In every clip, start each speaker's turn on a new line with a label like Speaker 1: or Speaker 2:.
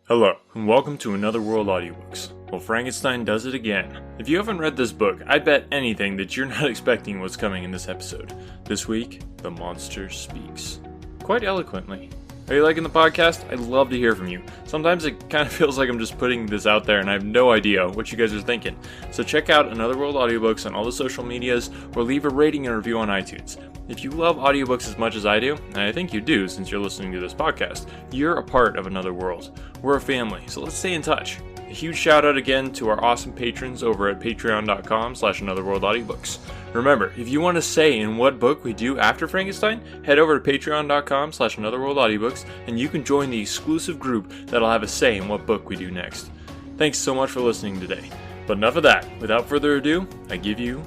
Speaker 1: Hello, and welcome to Another World Audiobooks. Well, Frankenstein does it again. If you haven't read this book, I'd bet anything that you're not expecting what's coming in this episode. This week, the monster speaks. Quite eloquently. Are you liking the podcast? I'd love to hear from you. Sometimes it kind of feels like I'm just putting this out there and I have no idea what you guys are thinking. So check out Another World Audiobooks on all the social medias or leave a rating and review on iTunes. If you love audiobooks as much as I do, and I think you do since you're listening to this podcast, you're a part of Another World. We're a family, so let's stay in touch. A huge shout out again to our awesome patrons over at patreon.com/anotherworldaudiobooks. Remember, if you want to say in what book we do after Frankenstein, head over to patreon.com/anotherworldaudiobooks and you can join the exclusive group that'll have a say in what book we do next. Thanks so much for listening today. But enough of that. Without further ado, I give you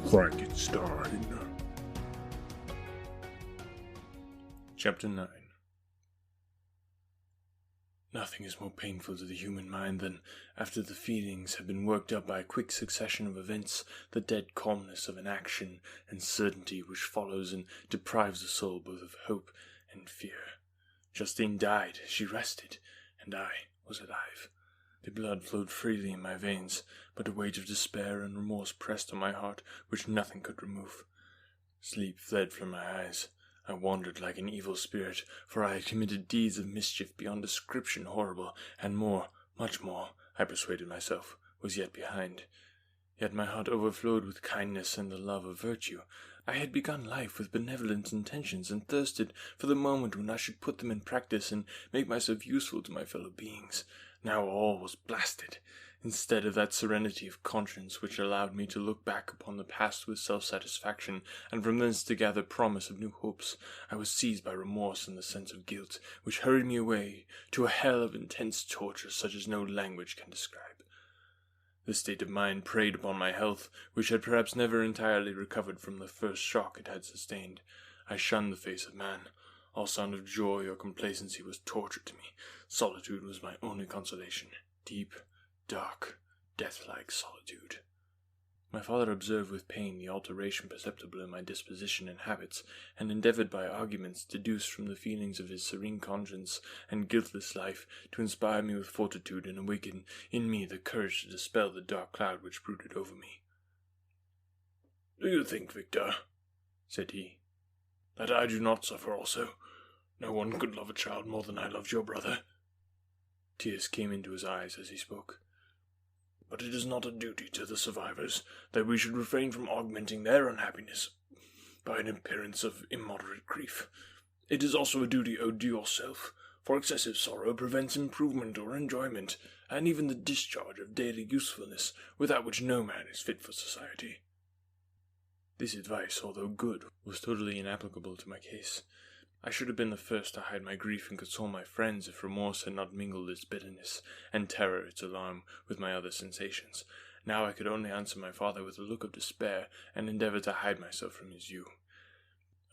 Speaker 1: Frankenstein. Chapter 9. Nothing is more painful to the human mind than, after the feelings have been worked up by a quick succession of events, the dead calmness of inaction and certainty which follows and deprives the soul both of hope and fear. Justine died, she rested, and I was alive. The blood flowed freely in my veins, but a weight of despair and remorse pressed on my heart which nothing could remove. Sleep fled from my eyes. I wandered like an evil spirit, for I had committed deeds of mischief beyond description horrible, and more, much more, I persuaded myself, was yet behind. Yet my heart overflowed with kindness and the love of virtue. I had begun life with benevolent intentions, and thirsted for the moment when I should put them in practice and make myself useful to my fellow beings. Now all was blasted. Instead of that serenity of conscience which allowed me to look back upon the past with self-satisfaction, and from thence to gather promise of new hopes, I was seized by remorse and the sense of guilt, which hurried me away to a hell of intense torture such as no language can describe. This state of mind preyed upon my health, which had perhaps never entirely recovered from the first shock it had sustained. I shunned the face of man. All sound of joy or complacency was torture to me. Solitude was my only consolation. Deep, dark, death-like solitude. My father observed with pain the alteration perceptible in my disposition and habits, and endeavoured by arguments deduced from the feelings of his serene conscience and guiltless life to inspire me with fortitude and awaken in me the courage to dispel the dark cloud which brooded over me. "Do you think, Victor," said he, "that I do not suffer also? No one could love a child more than I loved your brother." Tears came into his eyes as he spoke. "But it is not a duty to the survivors that we should refrain from augmenting their unhappiness by an appearance of immoderate grief. It is also a duty owed to yourself, for excessive sorrow prevents improvement or enjoyment, and even the discharge of daily usefulness, without which no man is fit for society." This advice, although good, was totally inapplicable to my case. I should have been the first to hide my grief and console my friends if remorse had not mingled its bitterness, and terror its alarm, with my other sensations. Now I could only answer my father with a look of despair, and endeavour to hide myself from his view.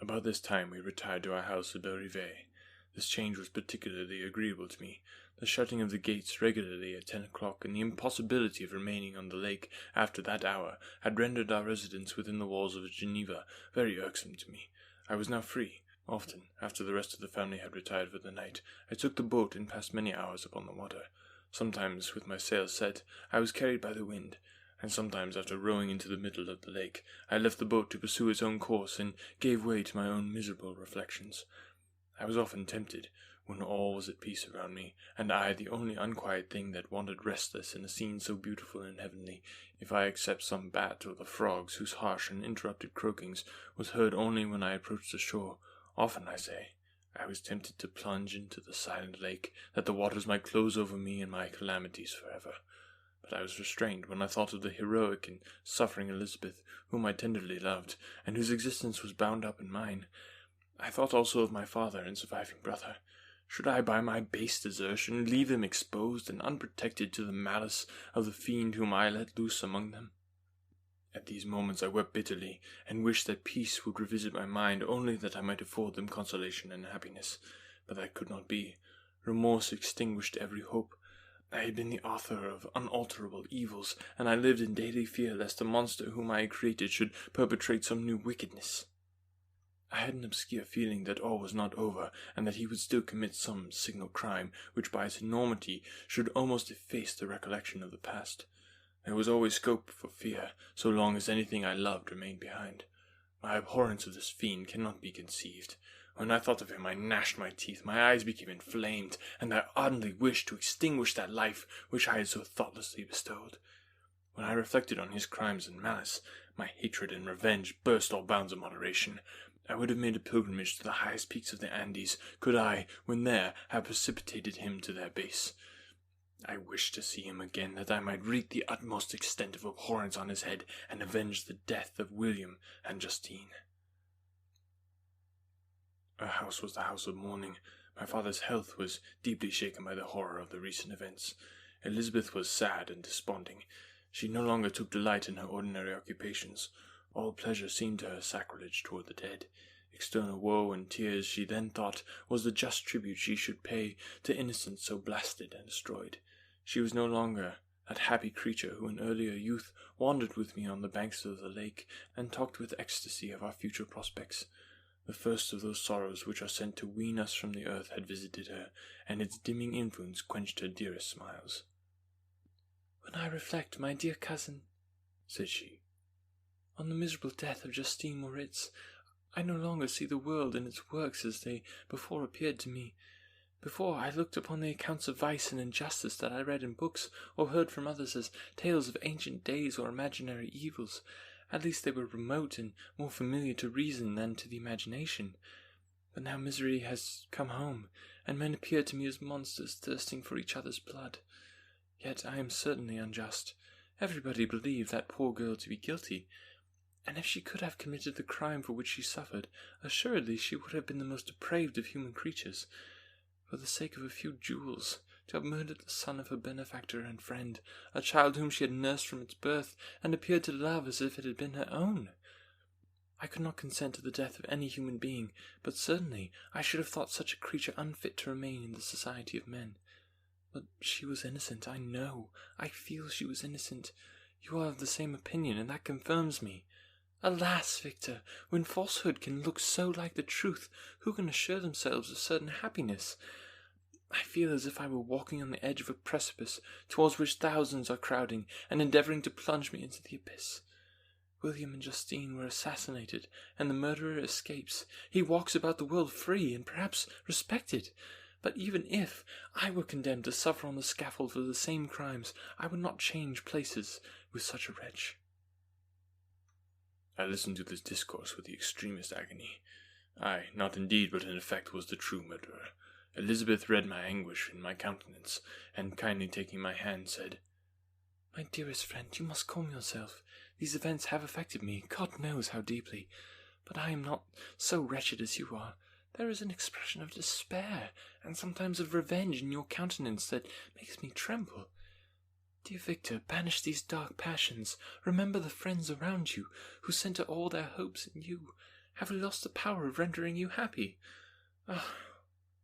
Speaker 1: About this time we retired to our house at Rivet. This change was particularly agreeable to me. The shutting of the gates regularly at 10 o'clock, and the impossibility of remaining on the lake after that hour, had rendered our residence within the walls of Geneva very irksome to me. I was now free. Often, after the rest of the family had retired for the night, I took the boat and passed many hours upon the water. Sometimes, with my sails set, I was carried by the wind, and sometimes, after rowing into the middle of the lake, I left the boat to pursue its own course, and gave way to my own miserable reflections. I was often tempted, when all was at peace around me, and I the only unquiet thing that wandered restless in a scene so beautiful and heavenly, if I except some bat or the frogs whose harsh and interrupted croakings was heard only when I approached the shore. Often, I say, I was tempted to plunge into the silent lake, that the waters might close over me and my calamities forever. But I was restrained when I thought of the heroic and suffering Elizabeth, whom I tenderly loved, and whose existence was bound up in mine. I thought also of my father and surviving brother. Should I, by my base desertion, leave them exposed and unprotected to the malice of the fiend whom I let loose among them? At these moments I wept bitterly, and wished that peace would revisit my mind, only that I might afford them consolation and happiness. But that could not be. Remorse extinguished every hope. I had been the author of unalterable evils, and I lived in daily fear lest the monster whom I had created should perpetrate some new wickedness. I had an obscure feeling that all was not over, and that he would still commit some signal crime, which by its enormity should almost efface the recollection of the past. There was always scope for fear, so long as anything I loved remained behind. My abhorrence of this fiend cannot be conceived. When I thought of him, I gnashed my teeth, my eyes became inflamed, and I ardently wished to extinguish that life which I had so thoughtlessly bestowed. When I reflected on his crimes and malice, my hatred and revenge burst all bounds of moderation. I would have made a pilgrimage to the highest peaks of the Andes, could I, when there, have precipitated him to their base. I wished to see him again, that I might wreak the utmost extent of abhorrence on his head, and avenge the death of William and Justine. Our house was the house of mourning. My father's health was deeply shaken by the horror of the recent events. Elizabeth was sad and desponding. She no longer took delight in her ordinary occupations. All pleasure seemed to her sacrilege toward the dead. External woe and tears, she then thought, was the just tribute she should pay to innocence so blasted and destroyed. She was no longer that happy creature who in earlier youth wandered with me on the banks of the lake, and talked with ecstasy of our future prospects. The first of those sorrows which are sent to wean us from the earth had visited her, and its dimming influence quenched her dearest smiles. "When I reflect, my dear cousin," said she, "on the miserable death of Justine Moritz, I no longer see the world and its works as they before appeared to me. Before, I looked upon the accounts of vice and injustice that I read in books, or heard from others as tales of ancient days or imaginary evils. At least they were remote and more familiar to reason than to the imagination. But now misery has come home, and men appear to me as monsters thirsting for each other's blood. Yet I am certainly unjust. Everybody believed that poor girl to be guilty, and if she could have committed the crime for which she suffered, assuredly she would have been the most depraved of human creatures. For the sake of a few jewels, to have murdered the son of her benefactor and friend, a child whom she had nursed from its birth, and appeared to love as if it had been her own. I could not consent to the death of any human being, but certainly I should have thought such a creature unfit to remain in the society of men. But she was innocent, I know, I feel she was innocent. You are of the same opinion, and that confirms me. Alas, Victor, when falsehood can look so like the truth, who can assure themselves of certain happiness? I feel as if I were walking on the edge of a precipice towards which thousands are crowding and endeavouring to plunge me into the abyss. William and Justine were assassinated, and the murderer escapes. He walks about the world free and perhaps respected. But even if I were condemned to suffer on the scaffold for the same crimes, I would not change places with such a wretch." I listened to this discourse with the extremest agony. I, not indeed, but in effect, was the true murderer. Elizabeth read my anguish in my countenance, and kindly taking my hand, said, "My dearest friend, you must calm yourself. These events have affected me, God knows how deeply, but I am not so wretched as you are. There is an expression of despair, and sometimes of revenge in your countenance that makes me tremble. Dear Victor, banish these dark passions. Remember the friends around you, who centre all their hopes in you. Have we lost the power of rendering you happy? Ah,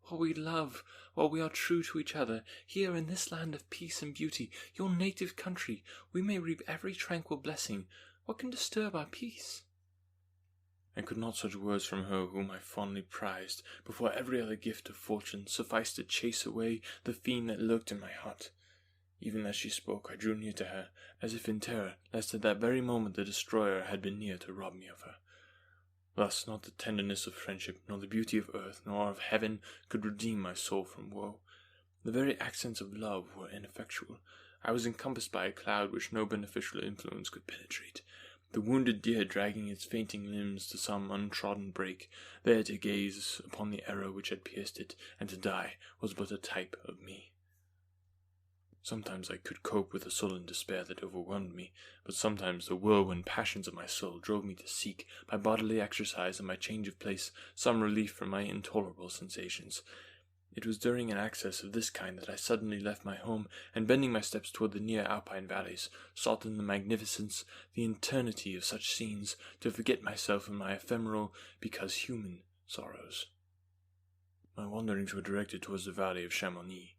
Speaker 1: while we love, while we are true to each other, here in this land of peace and beauty, your native country, we may reap every tranquil blessing. What can disturb our peace?" And could not such words from her whom I fondly prized, before every other gift of fortune, suffice to chase away the fiend that lurked in my heart? Even as she spoke, I drew near to her, as if in terror, lest at that very moment the destroyer had been near to rob me of her. Thus not the tenderness of friendship, nor the beauty of earth, nor of heaven, could redeem my soul from woe. The very accents of love were ineffectual. I was encompassed by a cloud which no beneficial influence could penetrate. The wounded deer dragging its fainting limbs to some untrodden brake, there to gaze upon the arrow which had pierced it, and to die, was but a type of me. Sometimes I could cope with the sullen despair that overwhelmed me, but sometimes the whirlwind passions of my soul drove me to seek, by bodily exercise and by change of place, some relief from my intolerable sensations. It was during an access of this kind that I suddenly left my home, and bending my steps toward the near alpine valleys, sought in the magnificence, the eternity of such scenes, to forget myself in my ephemeral, because human, sorrows. My wanderings were directed towards the valley of Chamonix.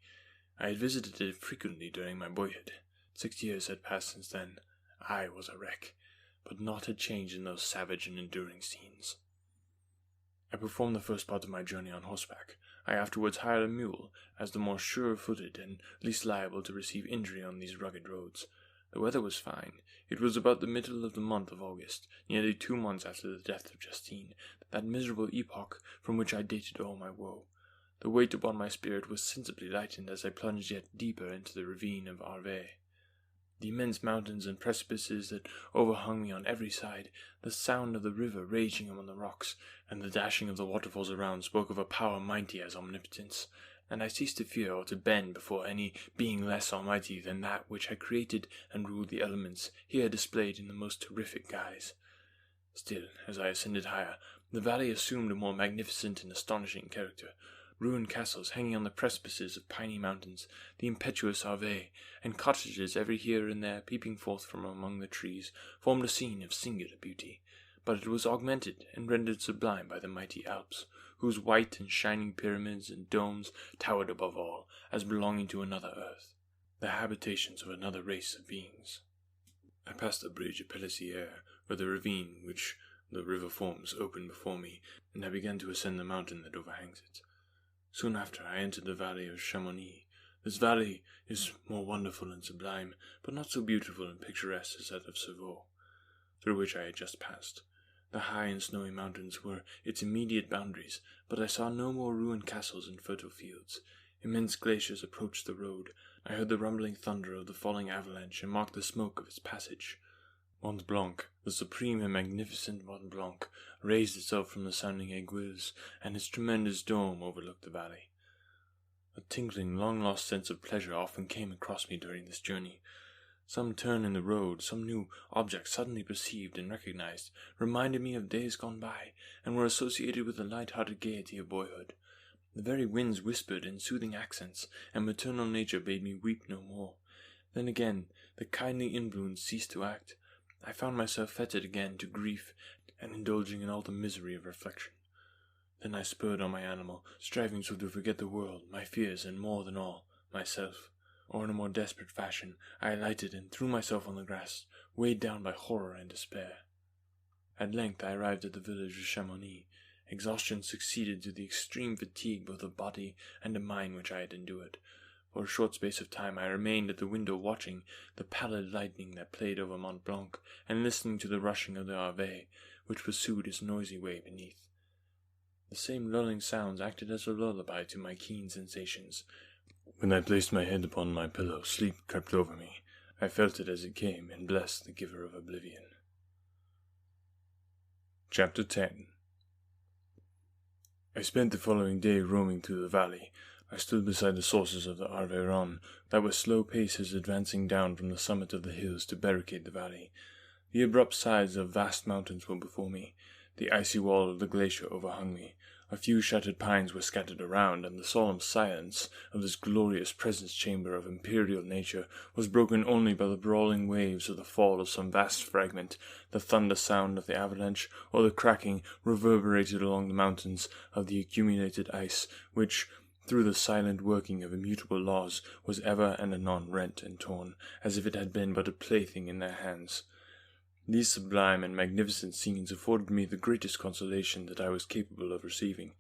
Speaker 1: I had visited it frequently during my boyhood. 6 years had passed since then. I was a wreck, but naught had changed in those savage and enduring scenes. I performed the first part of my journey on horseback. I afterwards hired a mule, as the more sure-footed and least liable to receive injury on these rugged roads. The weather was fine. It was about the middle of the month of August, nearly 2 months after the death of Justine, that miserable epoch from which I dated all my woe. The weight upon my spirit was sensibly lightened as I plunged yet deeper into the ravine of Arve. The immense mountains and precipices that overhung me on every side, the sound of the river raging among the rocks, and the dashing of the waterfalls around spoke of a power mighty as omnipotence, and I ceased to fear or to bend before any being less almighty than that which had created and ruled the elements, here displayed in the most terrific guise. Still, as I ascended higher, the valley assumed a more magnificent and astonishing character. Ruined castles hanging on the precipices of piny mountains, the impetuous Arve, and cottages every here and there peeping forth from among the trees, formed a scene of singular beauty, but it was augmented and rendered sublime by the mighty Alps, whose white and shining pyramids and domes towered above all, as belonging to another earth, the habitations of another race of beings. I passed the bridge of Pelliciere, where the ravine which the river forms opened before me, and I began to ascend the mountain that overhangs it. Soon after, I entered the valley of Chamonix. This valley is more wonderful and sublime, but not so beautiful and picturesque as that of Savoie, through which I had just passed. The high and snowy mountains were its immediate boundaries, but I saw no more ruined castles and fertile fields. Immense glaciers approached the road. I heard the rumbling thunder of the falling avalanche and marked the smoke of its passage. Mont Blanc, the supreme and magnificent Mont Blanc, raised itself from the sounding aiguilles, and its tremendous dome overlooked the valley. A tingling, long-lost sense of pleasure often came across me during this journey. Some turn in the road, some new object suddenly perceived and recognized, reminded me of days gone by, and were associated with the light-hearted gaiety of boyhood. The very winds whispered in soothing accents, and maternal nature bade me weep no more. Then again, the kindly influence ceased to act. I found myself fettered again to grief, and indulging in all the misery of reflection. Then I spurred on my animal, striving so to forget the world, my fears, and more than all, myself. Or in a more desperate fashion, I alighted and threw myself on the grass, weighed down by horror and despair. At length I arrived at the village of Chamonix. Exhaustion succeeded to the extreme fatigue both of body and of mind which I had endured. For a short space of time I remained at the window watching the pallid lightning that played over Mont Blanc, and listening to the rushing of the Arve, which pursued its noisy way beneath. The same lulling sounds acted as a lullaby to my keen sensations. When I placed my head upon my pillow, sleep crept over me. I felt it as it came, and blessed the giver of oblivion. Chapter 10. I spent the following day roaming through the valley. I stood beside the sources of the Arveiron, that with slow paces advancing down from the summit of the hills to barricade the valley. The abrupt sides of vast mountains were before me. The icy wall of the glacier overhung me. A few shattered pines were scattered around, and the solemn silence of this glorious presence-chamber of imperial nature was broken only by the brawling waves of the fall of some vast fragment, the thunder sound of the avalanche, or the cracking, reverberated along the mountains of the accumulated ice, which, through the silent working of immutable laws, was ever and anon rent and torn, as if it had been but a plaything in their hands. These sublime and magnificent scenes afforded me the greatest consolation that I was capable of receiving.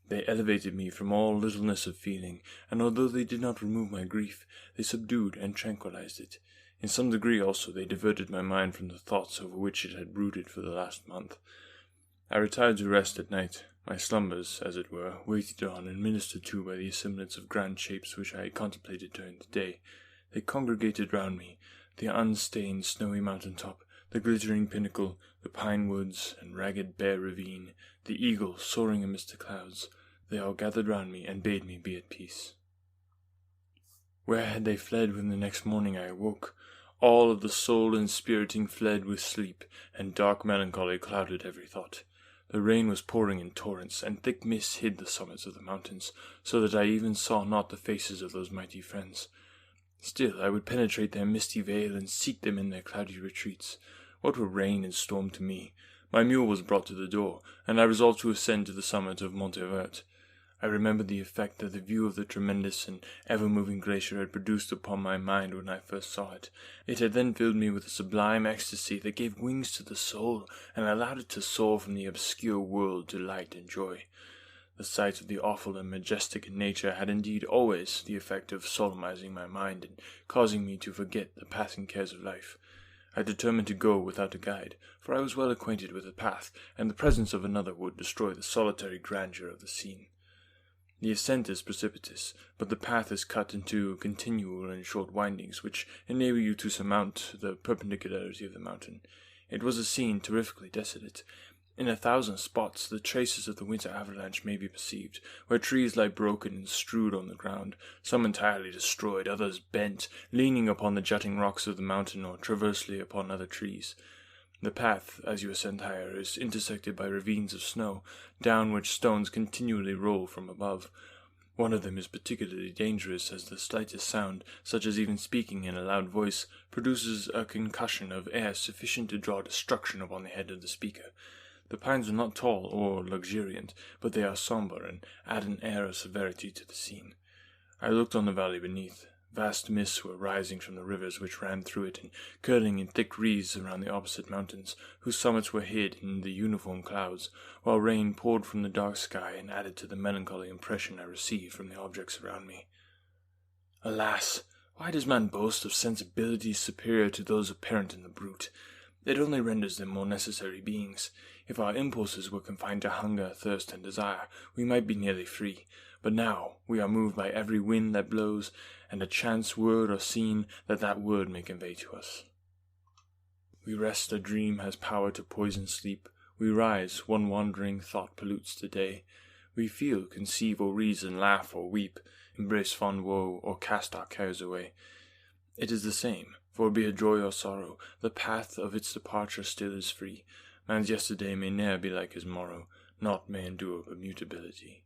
Speaker 1: They elevated me from all littleness of feeling, and although they did not remove my grief, they subdued and tranquillized it. In some degree also they diverted my mind from the thoughts over which it had brooded for the last month. I retired to rest at night. My slumbers, as it were, waited on and ministered to by the assemblance of grand shapes which I had contemplated during the day. They congregated round me, the unstained snowy mountain-top, the glittering pinnacle, the pine woods and ragged bare ravine, the eagle soaring amidst the clouds. They all gathered round me and bade me be at peace. Where had they fled when the next morning I awoke? All of the soul inspiriting fled with sleep, and dark melancholy clouded every thought. The rain was pouring in torrents, and thick mists hid the summits of the mountains, so that I even saw not the faces of those mighty friends. Still, I would penetrate their misty veil and seek them in their cloudy retreats. What were rain and storm to me? My mule was brought to the door, and I resolved to ascend to the summit of Montervert. I remembered the effect that the view of the tremendous and ever-moving glacier had produced upon my mind when I first saw it. It had then filled me with a sublime ecstasy that gave wings to the soul, and allowed it to soar from the obscure world to light and joy. The sight of the awful and majestic in nature had indeed always the effect of solemnizing my mind and causing me to forget the passing cares of life. I determined to go without a guide, for I was well acquainted with the path, and the presence of another would destroy the solitary grandeur of the scene. The ascent is precipitous, but the path is cut into continual and short windings, which enable you to surmount the perpendicularity of the mountain. It was a scene terrifically desolate. In 1,000 spots the traces of the winter avalanche may be perceived, where trees lie broken and strewed on the ground, some entirely destroyed, others bent, leaning upon the jutting rocks of the mountain or transversely upon other trees. The path, as you ascend higher, is intersected by ravines of snow, down which stones continually roll from above. One of them is particularly dangerous, as the slightest sound, such as even speaking in a loud voice, produces a concussion of air sufficient to draw destruction upon the head of the speaker. The pines are not tall or luxuriant, but they are sombre and add an air of severity to the scene. I looked on the valley beneath. Vast mists were rising from the rivers which ran through it and curling in thick wreaths around the opposite mountains, whose summits were hid in the uniform clouds, while rain poured from the dark sky and added to the melancholy impression I received from the objects around me. Alas! Why does man boast of sensibilities superior to those apparent in the brute? It only renders them more necessary beings. If our impulses were confined to hunger, thirst, and desire, we might be nearly free. But now we are moved by every wind that blows, and a chance word or scene that word may convey to us. We rest, a dream has power to poison sleep. We rise, one wandering thought pollutes the day. We feel, conceive, or reason, laugh or weep, embrace fond woe, or cast our cares away. It is the same, for be it joy or sorrow, the path of its departure still is free. Man's yesterday may ne'er be like his morrow, naught may endure but mutability.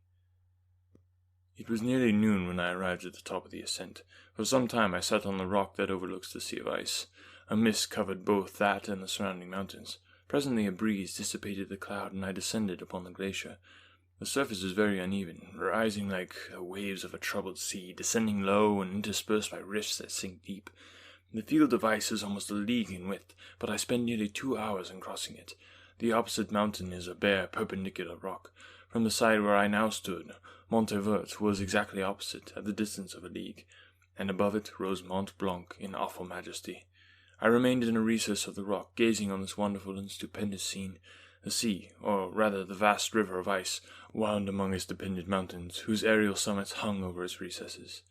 Speaker 1: It was nearly noon when I arrived at the top of the ascent. For some time I sat on the rock that overlooks the sea of ice. A mist covered both that and the surrounding mountains. Presently a breeze dissipated the cloud, and I descended upon the glacier. The surface is very uneven, rising like the waves of a troubled sea, descending low and interspersed by rifts that sink deep. The field of ice is almost a league in width, but I spent nearly 2 hours in crossing it. The opposite mountain is a bare, perpendicular rock. From the side where I now stood, Mont Evert was exactly opposite, at the distance of a league, and above it rose Mont Blanc in awful majesty. I remained in a recess of the rock, gazing on this wonderful and stupendous scene. The sea, or rather the vast river of ice, wound among its dependent mountains, whose aerial summits hung over its recesses.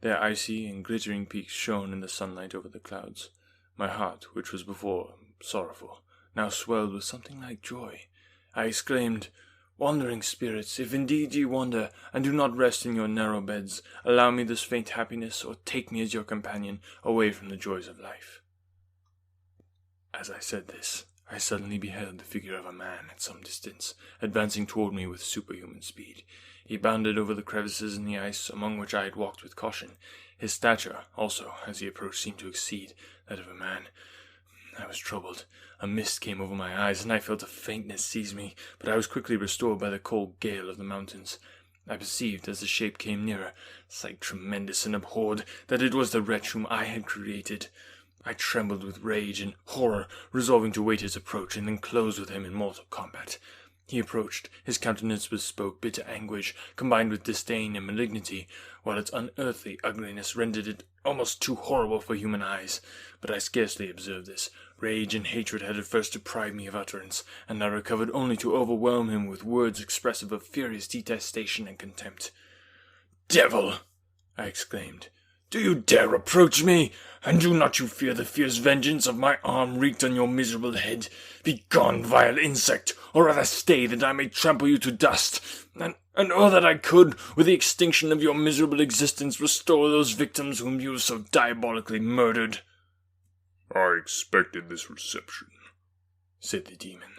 Speaker 1: Their icy and glittering peaks shone in the sunlight over the clouds. My heart, which was before sorrowful, now swelled with something like joy. I exclaimed, "Wandering spirits, if indeed ye wander, and do not rest in your narrow beds, allow me this faint happiness, or take me as your companion, away from the joys of life." As I said this, I suddenly beheld the figure of a man at some distance, advancing toward me with superhuman speed. He bounded over the crevices in the ice, among which I had walked with caution. His stature, also, as he approached, seemed to exceed that of a man. I was troubled. A mist came over my eyes, and I felt a faintness seize me, but I was quickly restored by the cold gale of the mountains. I perceived, as the shape came nearer, sight tremendous and abhorred, that it was the wretch whom I had created. I trembled with rage and horror, resolving to wait his approach, and then close with him in mortal combat. He approached. His countenance bespoke bitter anguish, combined with disdain and malignity, while its unearthly ugliness rendered it almost too horrible for human eyes. But I scarcely observed this. Rage and hatred had at first deprived me of utterance, and I recovered only to overwhelm him with words expressive of furious detestation and contempt. "Devil!" I exclaimed. "Do you dare reproach me? And do not you fear the fierce vengeance of my arm wreaked on your miserable head? Begone, vile insect, or rather stay, that I may trample you to dust, and oh, that I could, with the extinction of your miserable existence, restore those victims whom you have so diabolically murdered."
Speaker 2: "I expected this reception,"
Speaker 1: said the demon.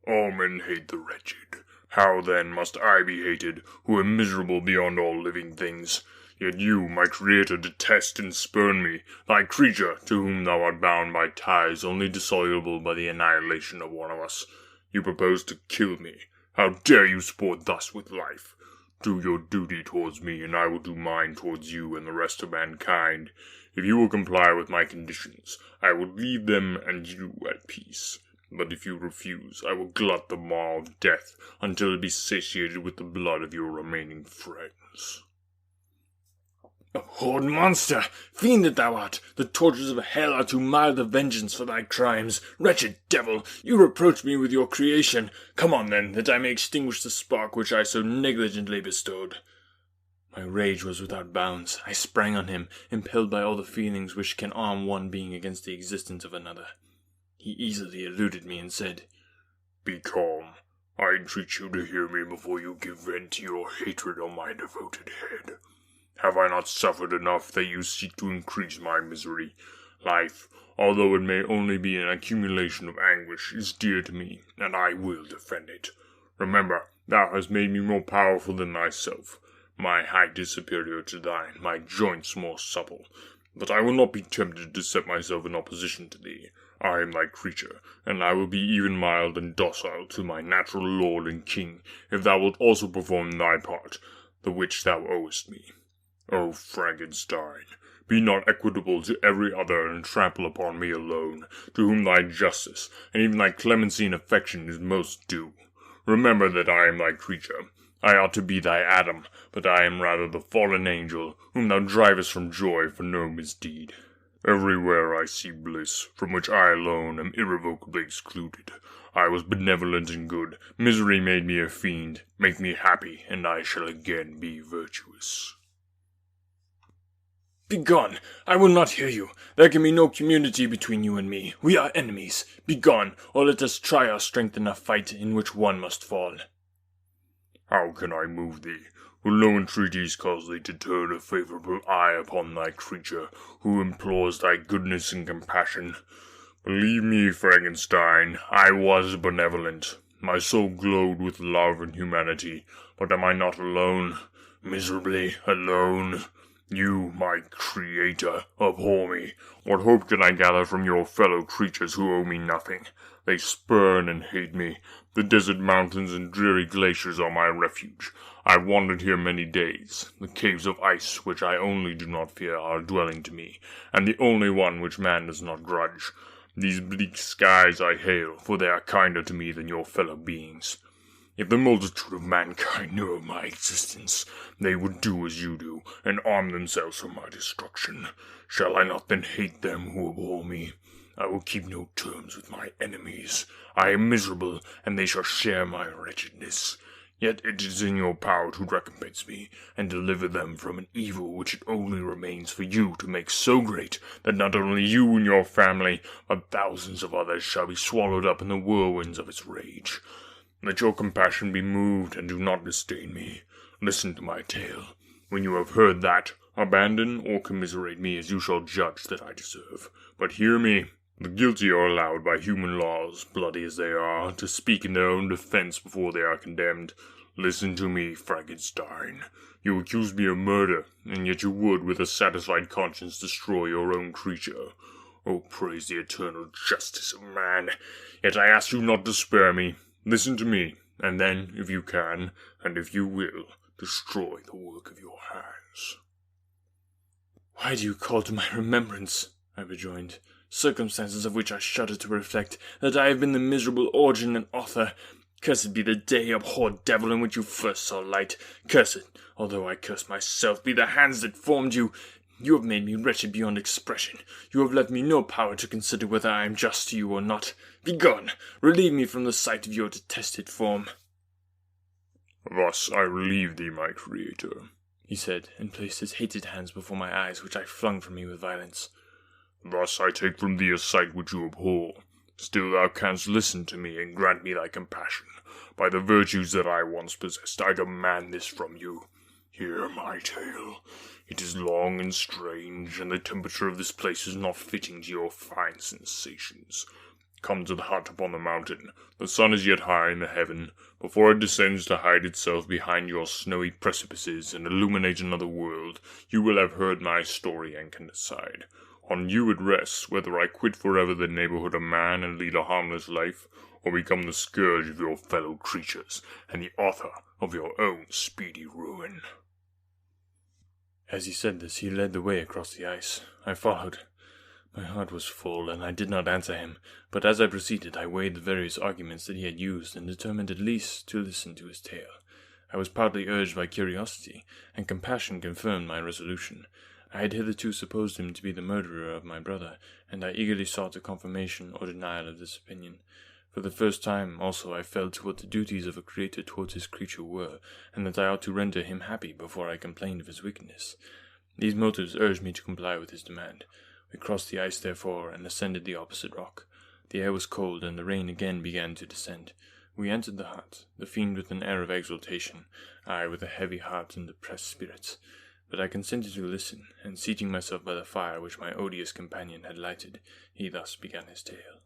Speaker 2: "All men hate the wretched. How, then, must I be hated, who am miserable beyond all living things? Yet you, my creator, detest and spurn me, thy creature, to whom thou art bound by ties only dissoluble by the annihilation of one of us. You propose to kill me. How dare you sport thus with life? do your duty towards me, and I will do mine towards you and the rest of mankind. If you will comply with my conditions, I will leave them and you at peace. But if you refuse, I will glut the maw of death until it be satiated with the blood of your remaining friends.
Speaker 1: Abhorred monster! Fiend that thou art! The tortures of hell are too mild a vengeance for thy crimes. Wretched devil! You reproach me with your creation. Come on, then, that I may extinguish the spark which I so negligently bestowed. My rage was without bounds. I sprang on him, impelled by all the feelings which can arm one being against the existence of another. He easily eluded me and said,
Speaker 2: Be calm. I entreat you to hear me before you give vent to your hatred on my devoted head. Have I not suffered enough that you seek to increase my misery? Life, although it may only be an accumulation of anguish, is dear to me, and I will defend it. Remember, thou hast made me more powerful than thyself. My height is superior to thine, my joints more supple. But I will not be tempted to set myself in opposition to thee. I am thy creature, and I will be even mild and docile to my natural lord and king, if thou wilt also perform thy part, the which thou owest me. O Frankenstein, be not equitable to every other, and trample upon me alone, to whom thy justice, and even thy clemency and affection is most due. Remember that I am thy creature. I ought to be thy Adam, but I am rather the fallen angel, whom thou drivest from joy for no misdeed. Everywhere I see bliss, from which I alone am irrevocably excluded. I was benevolent and good. Misery made me a fiend. Make me happy, and I shall again be virtuous.
Speaker 1: Begone! I will not hear you. There can be no community between you and me. We are enemies. Begone, or let us try our strength in a fight in which one must fall.
Speaker 2: How can I move thee? Will no entreaties cause thee to turn a favourable eye upon thy creature, who implores thy goodness and compassion? Believe me, Frankenstein, I was benevolent. My soul glowed with love and humanity, but am I not alone? Miserably alone? You, my creator, abhor me. What hope can I gather from your fellow creatures who owe me nothing? They spurn and hate me. The desert mountains and dreary glaciers are my refuge. I have wandered here many days. The caves of ice, which I only do not fear, are a dwelling to me, and the only one which man does not grudge. These bleak skies I hail, for they are kinder to me than your fellow beings. If the multitude of mankind knew of my existence, they would do as you do, and arm themselves for my destruction. Shall I not then hate them who abhor me? I will keep no terms with my enemies. I am miserable, and they shall share my wretchedness. Yet it is in your power to recompense me, and deliver them from an evil which it only remains for you to make so great that not only you and your family, but thousands of others shall be swallowed up in the whirlwinds of its rage. Let your compassion be moved, and do not disdain me. Listen to my tale. When you have heard that, abandon or commiserate me as you shall judge that I deserve. But hear me. The guilty are allowed by human laws, bloody as they are, to speak in their own defense before they are condemned. Listen to me, Frankenstein. You accuse me of murder, and yet you would, with a satisfied conscience, destroy your own creature. Oh, praise the eternal justice of man. Yet I ask you not to spare me. Listen to me, and then, if you can, and if you will, destroy the work of your hands.
Speaker 1: Why do you call to my remembrance, I rejoined, circumstances of which I shudder to reflect, that I have been the miserable origin and author? Cursed be the day, abhorred devil, in which you first saw light. Cursed, although I curse myself, be the hands that formed you. You have made me wretched beyond expression. You have left me no power to consider whether I am just to you or not. Begone! Relieve me from the sight of your detested form.
Speaker 2: Thus I relieve thee, my creator,
Speaker 1: he said, and placed his hated hands before my eyes, which I flung from me with violence.
Speaker 2: Thus I take from thee a sight which you abhor. Still thou canst listen to me, and grant me thy compassion. By the virtues that I once possessed, I demand this from you. Hear my tale. It is long and strange, and the temperature of this place is not fitting to your fine sensations. Come to the hut upon the mountain. The sun is yet high in the heaven. Before it descends to hide itself behind your snowy precipices and illuminate another world, you will have heard my story and can decide. On you it rests whether I quit forever the neighborhood of man and lead a harmless life, or become the scourge of your fellow creatures, and the author of your own speedy ruin."
Speaker 1: As he said this, he led the way across the ice. I followed. My heart was full, and I did not answer him, but as I proceeded I weighed the various arguments that he had used, and determined at least to listen to his tale. I was partly urged by curiosity, and compassion confirmed my resolution. I had hitherto supposed him to be the murderer of my brother, and I eagerly sought a confirmation or denial of this opinion. For the first time, also, I felt what the duties of a creator towards his creature were, and that I ought to render him happy before I complained of his wickedness. These motives urged me to comply with his demand. We crossed the ice, therefore, and ascended the opposite rock. The air was cold, and the rain again began to descend. We entered the hut, the fiend with an air of exultation, I with a heavy heart and depressed spirits. But I consented to listen, and seating myself by the fire which my odious companion had lighted, he thus began his tale.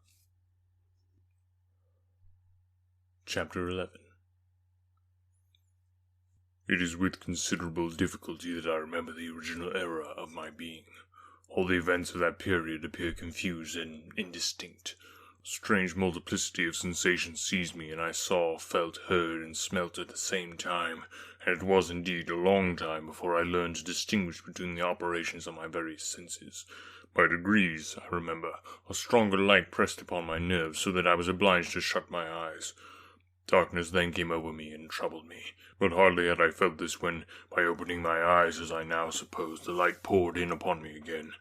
Speaker 1: Chapter 11.
Speaker 2: It is with considerable difficulty that I remember the original era of my being. All the events of that period appear confused and indistinct. A strange multiplicity of sensations seized me, and I saw, felt, heard, and smelt at the same time, and it was indeed a long time before I learned to distinguish between the operations of my various senses. By degrees, I remember, a stronger light pressed upon my nerves, so that I was obliged to shut my eyes. Darkness then came over me and troubled me, but hardly had I felt this when, by opening my eyes as I now suppose, the light poured in upon me again.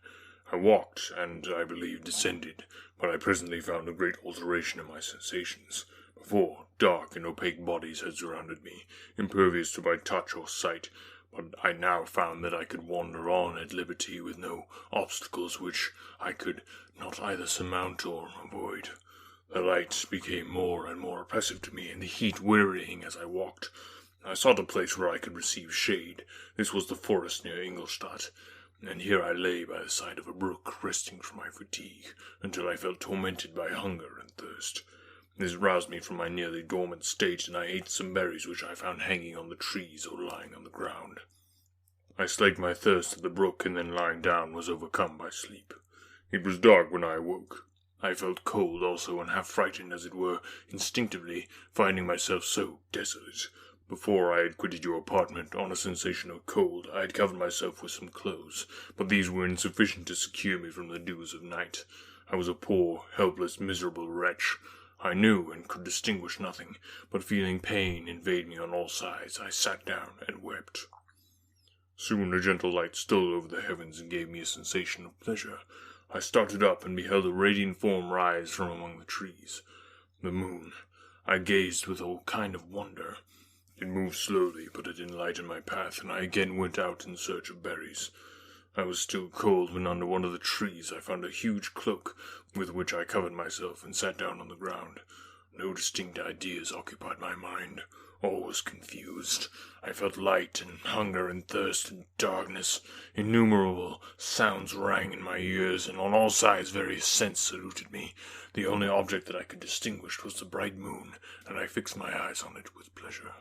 Speaker 2: I walked, and, I believe, descended, but I presently found a great alteration in my sensations. Before, dark and opaque bodies had surrounded me, impervious to my touch or sight, but I now found that I could wander on at liberty with no obstacles which I could not either surmount or avoid. The light became more and more oppressive to me, and the heat wearying as I walked. I sought a place where I could receive shade. This was the forest near Ingolstadt, and here I lay by the side of a brook, resting from my fatigue, until I felt tormented by hunger and thirst. This roused me from my nearly dormant state, and I ate some berries which I found hanging on the trees or lying on the ground. I slaked my thirst at the brook, and then lying down was overcome by sleep. It was dark when I awoke. I felt cold also, and half frightened, as it were, instinctively, finding myself so desolate. Before I had quitted your apartment, on a sensation of cold, I had covered myself with some clothes, but these were insufficient to secure me from the dews of night. I was a poor, helpless, miserable wretch. I knew and could distinguish nothing, but feeling pain invade me on all sides, I sat down and wept. Soon a gentle light stole over the heavens and gave me a sensation of pleasure. I started up and beheld a radiant form rise from among the trees. The moon. I gazed with all kind of wonder. It moved slowly, but it enlightened my path, and I again went out in search of berries. I was still cold when under one of the trees I found a huge cloak, with which I covered myself and sat down on the ground. No distinct ideas occupied my mind. All was confused. I felt light and hunger and thirst and darkness. Innumerable sounds rang in my ears, and on all sides various scents saluted me. The only object that I could distinguish was the bright moon, and I fixed my eyes on it with pleasure.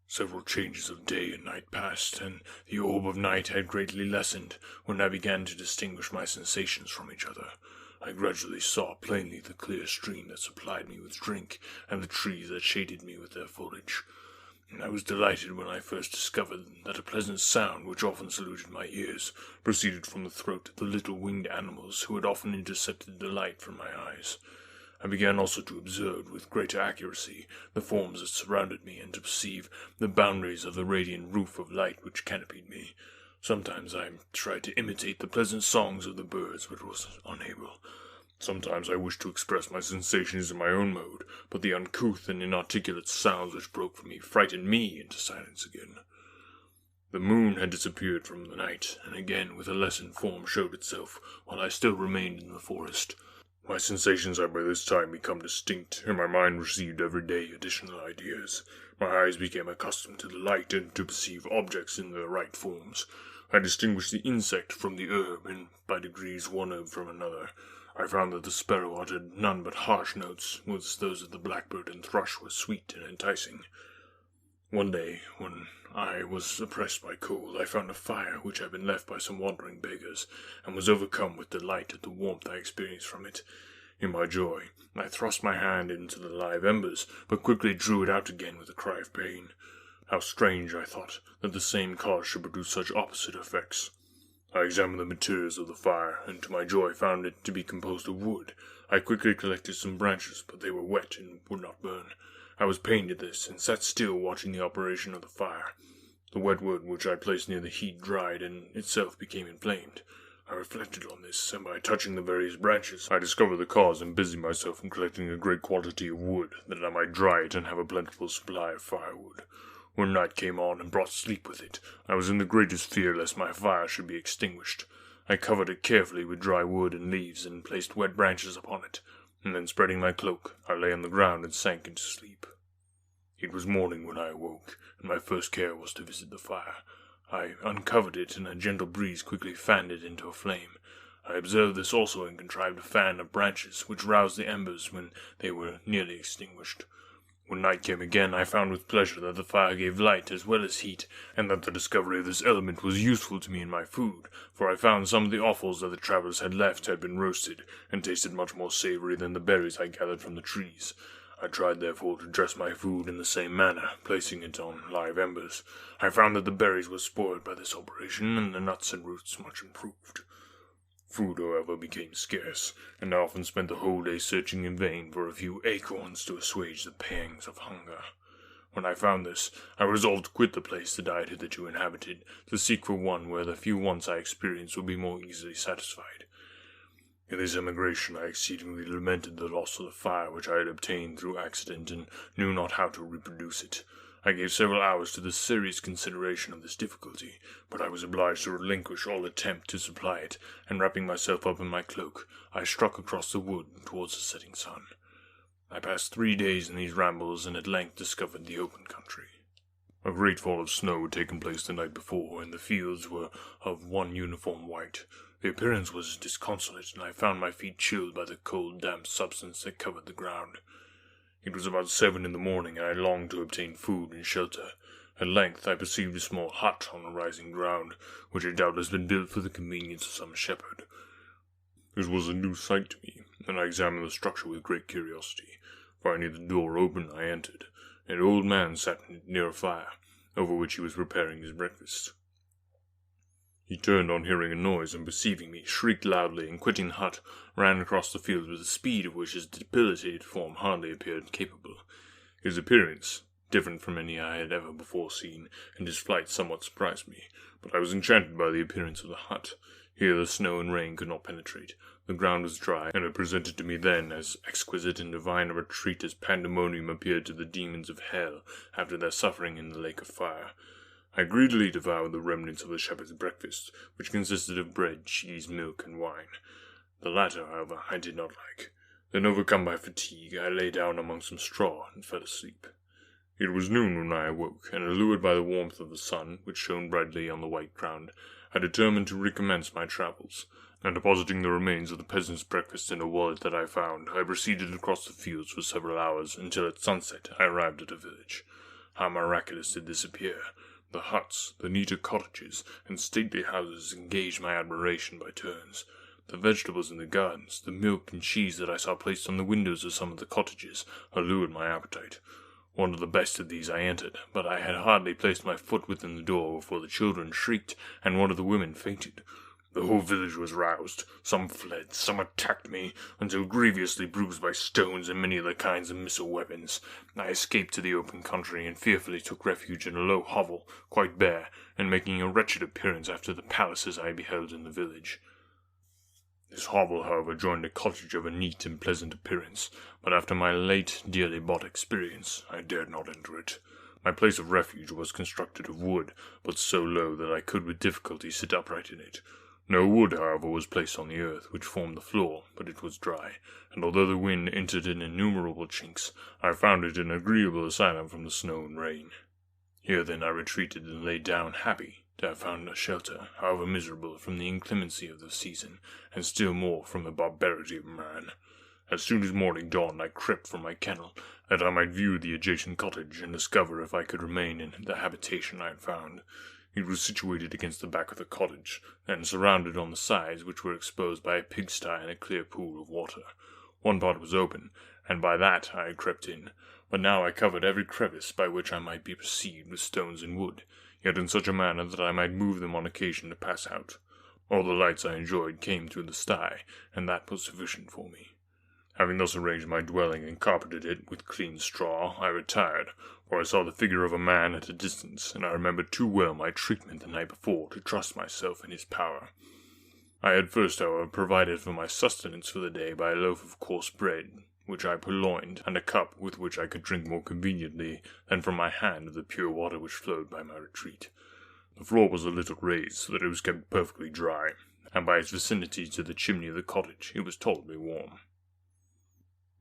Speaker 2: Several changes of day and night passed, and the orb of night had greatly lessened when I began to distinguish my sensations from each other. I gradually saw plainly the clear stream that supplied me with drink, and the trees that shaded me with their foliage. I was delighted when I first discovered that a pleasant sound, which often saluted my ears, proceeded from the throat of the little winged animals who had often intercepted the light from my eyes. I began also to observe with greater accuracy the forms that surrounded me, and to perceive the boundaries of the radiant roof of light which canopied me. Sometimes I tried to imitate the pleasant songs of the birds, but was unable. Sometimes I wished to express my sensations in my own mode, but the uncouth and inarticulate sounds which broke from me frightened me into silence again. The moon had disappeared from the night, and again with a lessened form showed itself, while I still remained in the forest. My sensations had by this time become distinct, and my mind received every day additional ideas. My eyes became accustomed to the light, and to perceive objects in their right forms. I distinguished the insect from the herb, and by degrees one herb from another. I found that the sparrow uttered none but harsh notes, whilst those of the blackbird and thrush were sweet and enticing. One day, when I was oppressed by cold, I found a fire which had been left by some wandering beggars, and was overcome with delight at the warmth I experienced from it. In my joy, I thrust my hand into the live embers, but quickly drew it out again with a cry of pain. How strange, I thought, that the same cause should produce such opposite effects. I examined the materials of the fire, and to my joy found it to be composed of wood. I quickly collected some branches, but they were wet and would not burn. I was pained at this, and sat still watching the operation of the fire. The wet wood which I placed near the heat dried, and itself became inflamed. I reflected on this, and by touching the various branches, I discovered the cause and busied myself in collecting a great quantity of wood, that I might dry it and have a plentiful supply of firewood. When night came on and brought sleep with it, I was in the greatest fear lest my fire should be extinguished. I covered it carefully with dry wood and leaves, and placed wet branches upon it, and then spreading my cloak, I lay on the ground and sank into sleep. It was morning when I awoke, and my first care was to visit the fire. I uncovered it, and a gentle breeze quickly fanned it into a flame. I observed this also, and contrived a fan of branches, which roused the embers when they were nearly extinguished. When night came again, I found with pleasure that the fire gave light as well as heat, and that the discovery of this element was useful to me in my food, for I found some of the offals that the travellers had left had been roasted, and tasted much more savoury than the berries I gathered from the trees. I tried therefore to dress my food in the same manner, placing it on live embers. I found that the berries were spoiled by this operation, and the nuts and roots much improved. Food, however, became scarce, and I often spent the whole day searching in vain for a few acorns to assuage the pangs of hunger. When I found this, I resolved to quit the place that I had hitherto inhabited, to seek for one where the few wants I experienced would be more easily satisfied. In this emigration I exceedingly lamented the loss of the fire which I had obtained through accident, and knew not how to reproduce it. I gave several hours to the serious consideration of this difficulty, but I was obliged to relinquish all attempt to supply it, and wrapping myself up in my cloak, I struck across the wood towards the setting sun. I passed 3 days in these rambles, and at length discovered the open country. A great fall of snow had taken place the night before, and the fields were of one uniform white. The appearance was disconsolate, and I found my feet chilled by the cold, damp substance that covered the ground. It was about 7 in the morning, and I longed to obtain food and shelter. At length I perceived a small hut on a rising ground, which had doubtless been built for the convenience of some shepherd. This was a new sight to me, and I examined the structure with great curiosity. Finding the door open, I entered. An old man sat near a fire, over which he was preparing his breakfast. He turned on hearing a noise, and perceiving me, shrieked loudly, and quitting the hut, ran across the fields with a speed of which his debilitated form hardly appeared capable. His appearance, different from any I had ever before seen, and his flight somewhat surprised me, but I was enchanted by the appearance of the hut. Here the snow and rain could not penetrate. The ground was dry, and it presented to me then as exquisite and divine a retreat as pandemonium appeared to the demons of hell after their suffering in the lake of fire. I greedily devoured the remnants of the shepherd's breakfast, which consisted of bread, cheese, milk, and wine. The latter, however, I did not like. Then, overcome by fatigue, I lay down among some straw and fell asleep. It was noon when I awoke, and allured by the warmth of the sun, which shone brightly on the white ground, I determined to recommence my travels, and depositing the remains of the peasant's breakfast in a wallet that I found, I proceeded across the fields for several hours, until at sunset I arrived at a village. How miraculous did this appear! The huts, the neater cottages, and stately houses engaged my admiration by turns. The vegetables in the gardens, the milk and cheese that I saw placed on the windows of some of the cottages, allured my appetite. One of the best of these I entered, but I had hardly placed my foot within the door before the children shrieked, and one of the women fainted. The whole village was roused. Some fled, some attacked me, until grievously bruised by stones and many other kinds of missile weapons, I escaped to the open country, and fearfully took refuge in a low hovel, quite bare, and making a wretched appearance after the palaces I beheld in the village. This hovel, however, joined a cottage of a neat and pleasant appearance, but after my late dearly bought experience, I dared not enter it. My place of refuge was constructed of wood, but so low that I could with difficulty sit upright in it. No wood, however, was placed on the earth, which formed the floor, but it was dry, and although the wind entered in innumerable chinks, I found it an agreeable asylum from the snow and rain. Here then I retreated and lay down, happy to have found a shelter, however miserable, from the inclemency of the season, and still more from the barbarity of man. As soon as morning dawned, I crept from my kennel, that I might view the adjacent cottage, and discover if I could remain in the habitation I had found. It was situated against the back of the cottage, and surrounded on the sides, which were exposed by a pigsty and a clear pool of water. One part was open, and by that I had crept in, but now I covered every crevice by which I might be perceived with stones and wood, yet in such a manner that I might move them on occasion to pass out. All the lights I enjoyed came through the sty, and that was sufficient for me. Having thus arranged my dwelling and carpeted it with clean straw, I retired, for I saw the figure of a man at a distance, and I remembered too well my treatment the night before to trust myself in his power. I had first, however, provided for my sustenance for the day by a loaf of coarse bread, which I purloined, and a cup with which I could drink more conveniently than from my hand of the pure water which flowed by my retreat. The floor was a little raised, so that it was kept perfectly dry, and by its vicinity to the chimney of the cottage it was tolerably warm.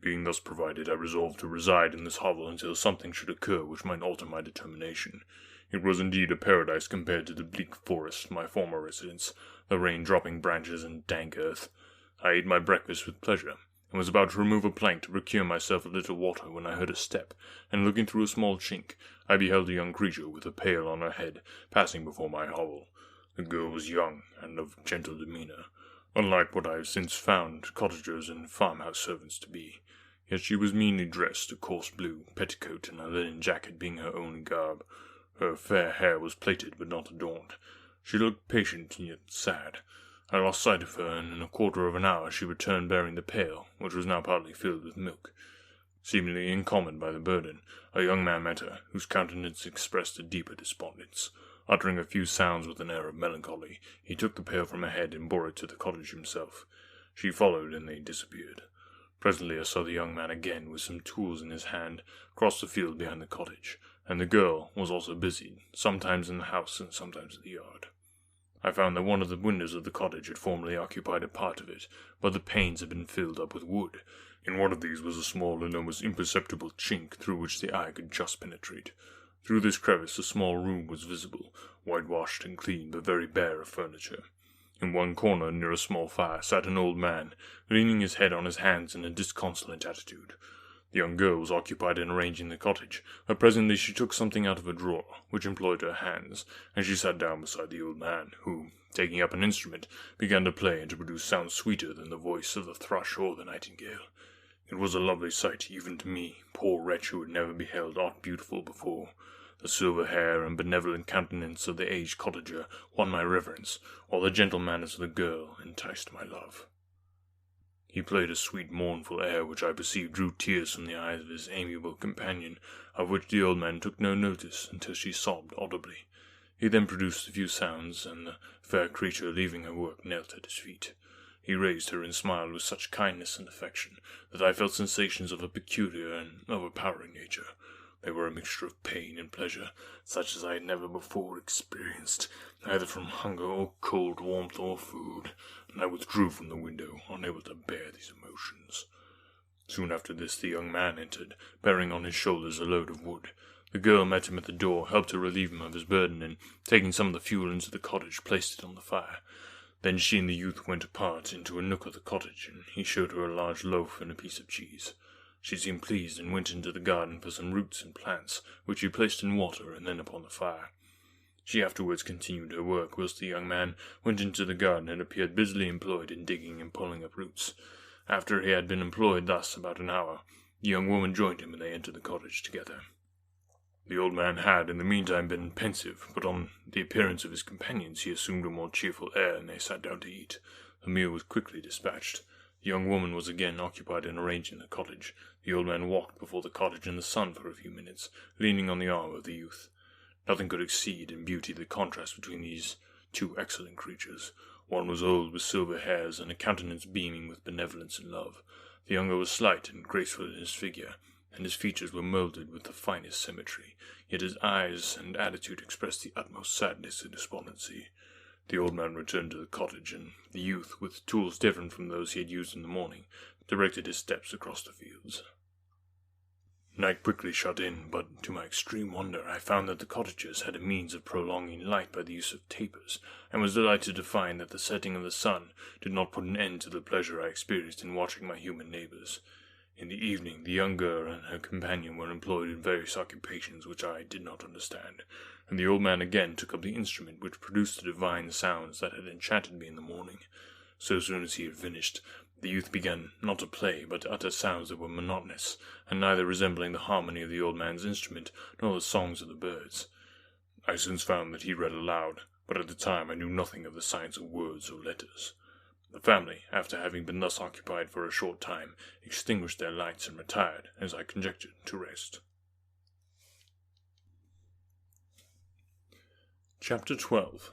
Speaker 2: Being thus provided, I resolved to reside in this hovel until something should occur which might alter my determination. It was indeed a paradise compared to the bleak forest, my former residence, the rain-dropping branches and dank earth. I ate my breakfast with pleasure, and was about to remove a plank to procure myself a little water when I heard a step, and looking through a small chink, I beheld a young creature with a pail on her head passing before my hovel. The girl was young and of gentle demeanour, unlike what I have since found cottagers and farmhouse servants to be. Yet she was meanly dressed, a coarse blue petticoat and a linen jacket being her only garb. Her fair hair was plaited but not adorned. She looked patient and yet sad. I lost sight of her, and in a quarter of an hour she returned bearing the pail, which was now partly filled with milk. Seemingly incommened by the burden, a young man met her, whose countenance expressed a deeper despondence. Uttering a few sounds with an air of melancholy, he took the pail from her head and bore it to the cottage himself. She followed, and they disappeared. Presently I saw the young man again, with some tools in his hand, cross the field behind the cottage, and the girl was also busied, sometimes in the house and sometimes in the yard. I found that one of the windows of the cottage had formerly occupied a part of it, but the panes had been filled up with wood. In one of these was a small and almost imperceptible chink through which the eye could just penetrate. Through this crevice a small room was visible, whitewashed and clean, but very bare of furniture. In one corner, near a small fire, sat an old man, leaning his head on his hands in a disconsolate attitude. The young girl was occupied in arranging the cottage, but presently she took something out of a drawer, which employed her hands, and she sat down beside the old man, who, taking up an instrument, began to play and to produce sounds sweeter than the voice of the thrush or the nightingale. It was a lovely sight, even to me, poor wretch who had never beheld aught beautiful before. The silver hair and benevolent countenance of the aged cottager won my reverence, while the gentle manners of the girl enticed my love. He played a sweet mournful air which I perceived drew tears from the eyes of his amiable companion, of which the old man took no notice until she sobbed audibly. He then produced a few sounds, and the fair creature, leaving her work, knelt at his feet. He raised her and smiled with such kindness and affection that I felt sensations of a peculiar and overpowering nature. They were a mixture of pain and pleasure, such as I had never before experienced, either from hunger or cold warmth or food, and I withdrew from the window, unable to bear these emotions. Soon after this the young man entered, bearing on his shoulders a load of wood. The girl met him at the door, helped to relieve him of his burden, and, taking some of the fuel into the cottage, placed it on the fire. Then she and the youth went apart into a nook of the cottage, and he showed her a large loaf and a piece of cheese. She seemed pleased, and went into the garden for some roots and plants, which he placed in water and then upon the fire. She afterwards continued her work, whilst the young man went into the garden and appeared busily employed in digging and pulling up roots. After he had been employed thus about an hour, the young woman joined him, and they entered the cottage together. The old man had in the meantime been pensive, but on the appearance of his companions he assumed a more cheerful air, and they sat down to eat. The meal was quickly dispatched. The young woman was again occupied in arranging the cottage. The old man walked before the cottage in the sun for a few minutes, leaning on the arm of the youth. Nothing could exceed in beauty the contrast between these two excellent creatures. One was old, with silver hairs, and a countenance beaming with benevolence and love. The younger was slight and graceful in his figure, and his features were moulded with the finest symmetry, yet his eyes and attitude expressed the utmost sadness and despondency. The old man returned to the cottage, and the youth, with tools different from those he had used in the morning, directed his steps across the fields. Night quickly shut in, but to my extreme wonder I found that the cottagers had a means of prolonging light by the use of tapers, and was delighted to find that the setting of the sun did not put an end to the pleasure I experienced in watching my human neighbours. In the evening the young girl and her companion were employed in various occupations which I did not understand, and the old man again took up the instrument which produced the divine sounds that had enchanted me in the morning. So soon as he had finished,
Speaker 1: The youth began not to play, but to utter sounds that were monotonous, and neither resembling the harmony of the old man's instrument, nor the songs of the birds. I soon found that he read aloud, but at the time I knew nothing of the science of words or letters. The family, after having been thus occupied for a short time, extinguished their lights and retired, as I conjectured, to rest. Chapter 12.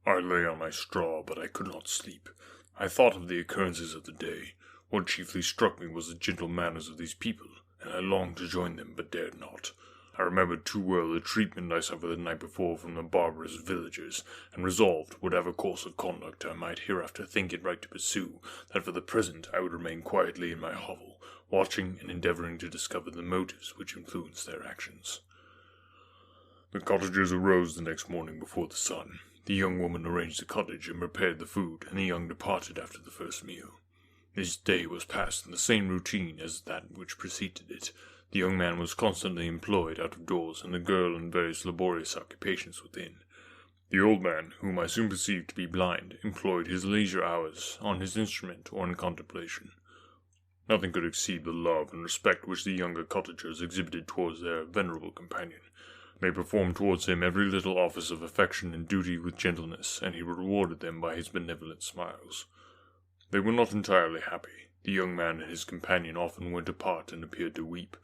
Speaker 2: I lay on my straw, but I could not sleep. I thought of the occurrences of the day. What chiefly struck me was the gentle manners of these people, and I longed to join them, but dared not. I remembered too well the treatment I suffered the night before from the barbarous villagers, and resolved, whatever course of conduct I might hereafter think it right to pursue, that for the present I would remain quietly in my hovel, watching and endeavouring to discover the motives which influenced their actions. The cottagers arose the next morning before the sun. The young woman arranged the cottage and prepared the food, and the young departed after the first meal. This day was passed in the same routine as that which preceded it. The young man was constantly employed out of doors, and the girl in various laborious occupations within. The old man, whom I soon perceived to be blind, employed his leisure hours on his instrument or in contemplation. Nothing could exceed the love and respect which the younger cottagers exhibited towards their venerable companion. They performed towards him every little office of affection and duty with gentleness, and he rewarded them by his benevolent smiles. They were not entirely happy. The young man and his companion often went apart and appeared to weep.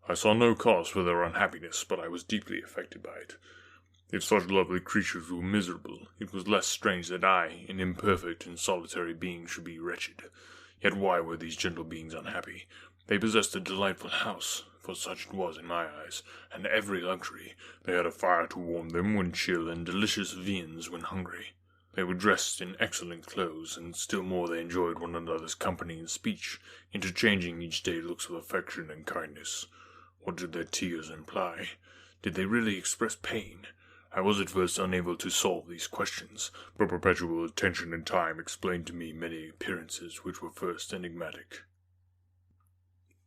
Speaker 2: I saw no cause for their unhappiness, but I was deeply affected by it. If such lovely creatures were miserable, it was less strange that I, an imperfect and solitary being, should be wretched. Yet why were these gentle beings unhappy? They possessed a delightful house, for such it was in my eyes, and every luxury. They had a fire to warm them when chill, and delicious viands when hungry. They were dressed in excellent clothes, and still more they enjoyed one another's company and speech, interchanging each day looks of affection and kindness. What did their tears imply? Did they really express pain? I was at first unable to solve these questions, but perpetual attention and time explained to me many appearances which were first enigmatic.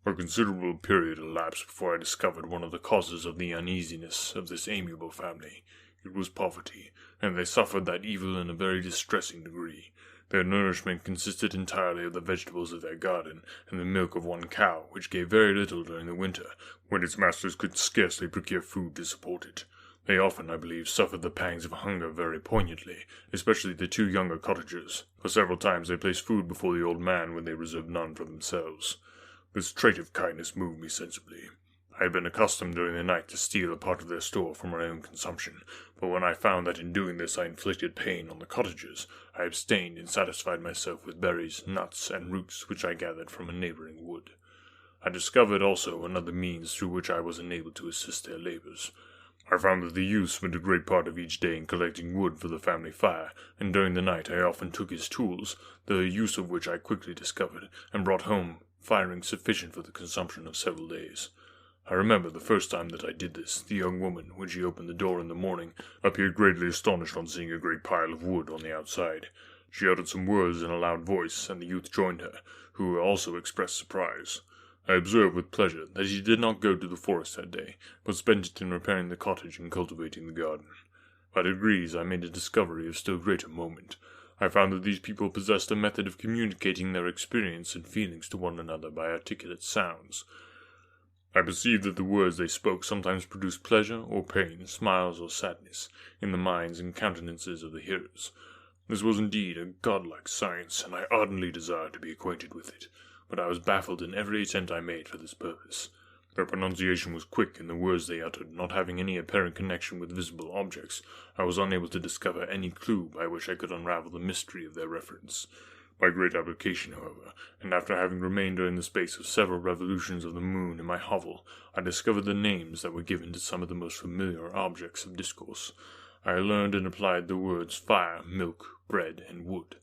Speaker 2: A considerable period elapsed before I discovered one of the causes of the uneasiness of this amiable family. It was poverty, and they suffered that evil in a very distressing degree. Their nourishment consisted entirely of the vegetables of their garden, and the milk of one cow, which gave very little during the winter, when its masters could scarcely procure food to support it. They often, I believe, suffered the pangs of hunger very poignantly, especially the two younger cottagers, for several times they placed food before the old man when they reserved none for themselves. This trait of kindness moved me sensibly. I had been accustomed during the night to steal a part of their store for my own consumption, but when I found that in doing this I inflicted pain on the cottagers, I abstained and satisfied myself with berries, nuts, and roots which I gathered from a neighboring wood. I discovered also another means through which I was enabled to assist their labors. I found that the youth spent a great part of each day in collecting wood for the family fire, and during the night I often took his tools, the use of which I quickly discovered, and brought home firing sufficient for the consumption of several days. I remember the first time that I did this, the young woman, when she opened the door in the morning, appeared greatly astonished on seeing a great pile of wood on the outside. She uttered some words in a loud voice, and the youth joined her, who also expressed surprise. I observed with pleasure that he did not go to the forest that day, but spent it in repairing the cottage and cultivating the garden. By degrees I made a discovery of still greater moment. I found that these people possessed a method of communicating their experience and feelings to one another by articulate sounds. I perceived that the words they spoke sometimes produced pleasure or pain, smiles or sadness, in the minds and countenances of the hearers. This was indeed a godlike science, and I ardently desired to be acquainted with it, but I was baffled in every attempt I made for this purpose. Their pronunciation was quick, and the words they uttered not having any apparent connection with visible objects, I was unable to discover any clue by which I could unravel the mystery of their reference. By great application, however, and after having remained during the space of several revolutions of the moon in my hovel, I discovered the names that were given to some of the most familiar objects of discourse. I learned and applied the words fire, milk, bread, and wood.